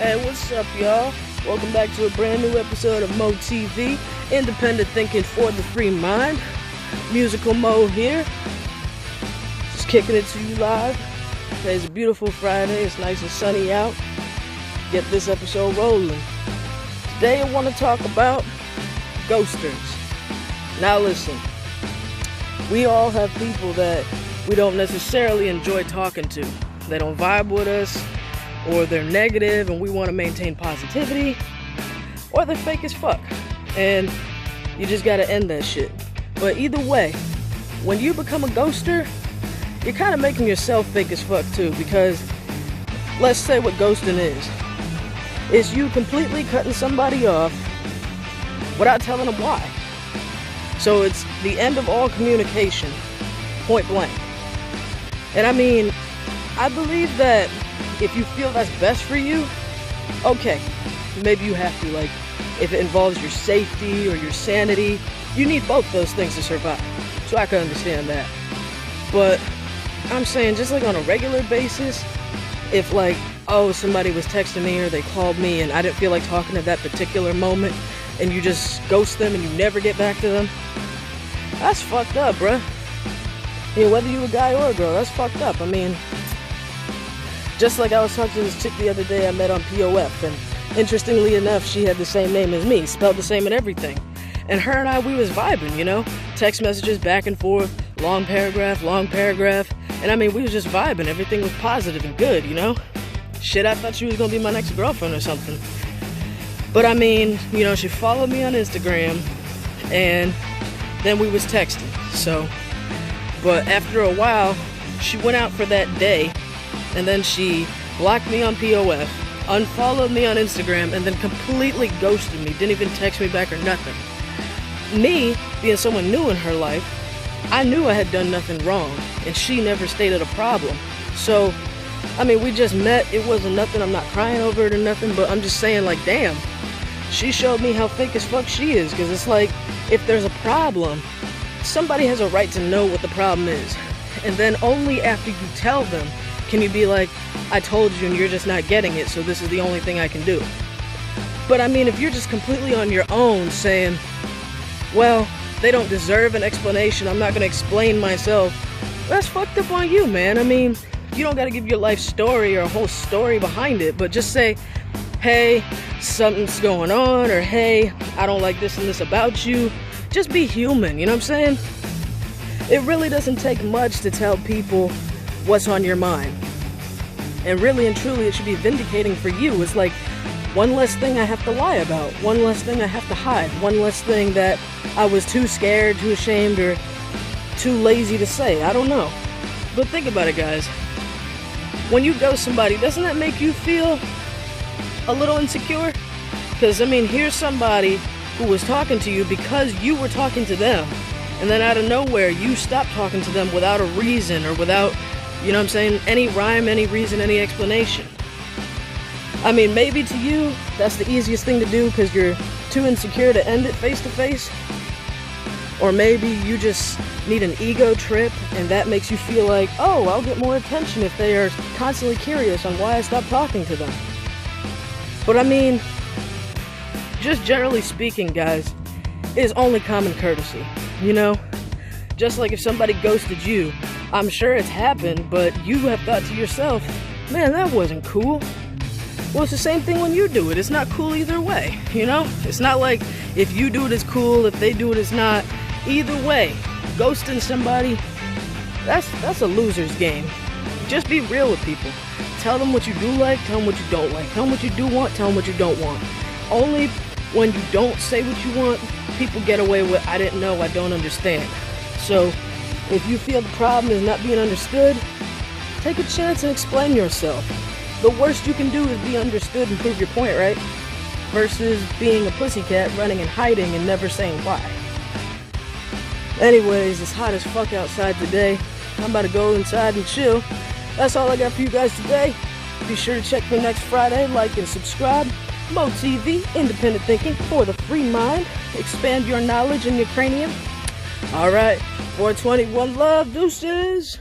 Hey, what's up, y'all? Welcome back to a brand new episode of Mo TV, independent thinking for the free mind. Musical Mo here, just kicking it to you live. Today's a beautiful Friday. It's nice and sunny out. Get this episode rolling. Today I want to talk about ghosters. Now listen, we all have people that we don't necessarily enjoy talking to. They don't vibe with us, or they're negative and we want to maintain positivity, or they're fake as fuck and you just gotta end that shit. But either way, when you become a ghoster, you're kind of making yourself fake as fuck too, because let's say what ghosting is you completely cutting somebody off without telling them why. So it's the end of all communication, point blank. And I mean, I believe that if you feel that's best for you, okay, maybe you have to. Like, if it involves your safety or your sanity, you need both those things to survive. So I can understand that. But I'm saying, just like on a regular basis, if like, oh, somebody was texting me or they called me and I didn't feel like talking at that particular moment, and you just ghost them and you never get back to them, that's fucked up, bruh. You know, whether you a guy or a girl, that's fucked up. I mean, just like I was talking to this chick the other day I met on POF, and interestingly enough, she had the same name as me, spelled the same and everything. And her and I, we was vibing, you know? Text messages back and forth, long paragraph. And I mean, we was just vibing. Everything was positive and good, you know? Shit, I thought she was gonna be my next girlfriend or something. But I mean, you know, she followed me on Instagram, and then we was texting, so. But after a while, she went out for that day, and then she blocked me on POF, unfollowed me on Instagram, and then completely ghosted me. Didn't even text me back or nothing. Me, being someone new in her life, I knew I had done nothing wrong, and she never stated a problem. So, I mean, we just met. It wasn't nothing. I'm not crying over it or nothing, but I'm just saying, like, damn, she showed me how fake as fuck she is, because it's like, if there's a problem, somebody has a right to know what the problem is. And then only after you tell them can you be like, I told you and you're just not getting it, so this is the only thing I can do. But I mean, if you're just completely on your own saying, well, they don't deserve an explanation, I'm not going to explain myself, that's fucked up on you, man. I mean, you don't got to give your life story or a whole story behind it, but just say, hey, something's going on, or hey, I don't like this and this about you. Just be human, you know what I'm saying? It really doesn't take much to tell people what's on your mind. And really and truly, it should be vindicating for you. It's like one less thing I have to lie about, one less thing I have to hide, one less thing that I was too scared, too ashamed, or too lazy to say. I don't know. But think about it, guys. When you ghost somebody, doesn't that make you feel a little insecure? Because, I mean, here's somebody who was talking to you because you were talking to them, and then out of nowhere, you stopped talking to them without a reason, or without, you know what I'm saying, any rhyme, any reason, any explanation. I mean, maybe to you, that's the easiest thing to do because you're too insecure to end it face to face. Or maybe you just need an ego trip, and that makes you feel like, oh, I'll get more attention if they are constantly curious on why I stopped talking to them. But I mean, just generally speaking, guys, it is only common courtesy, you know? Just like if somebody ghosted you, I'm sure it's happened, but you have thought to yourself, man, that wasn't cool. Well, it's the same thing when you do it. It's not cool either way, you know? It's not like if you do it, it's cool, if they do it, it's not. Either way, ghosting somebody, that's a loser's game. Just be real with people. Tell them what you do like, tell them what you don't like. Tell them what you do want, tell them what you don't want. Only when you don't say what you want, people get away with, I didn't know, I don't understand. So, if you feel the problem is not being understood, take a chance and explain yourself. The worst you can do is be understood and prove your point, right? Versus being a pussycat, running and hiding and never saying why. Anyways, it's hot as fuck outside today. I'm about to go inside and chill. That's all I got for you guys today. Be sure to check me next Friday, like and subscribe. Mo TV, independent thinking for the free mind. Expand your knowledge in your cranium. Alright, 421 love, deuces.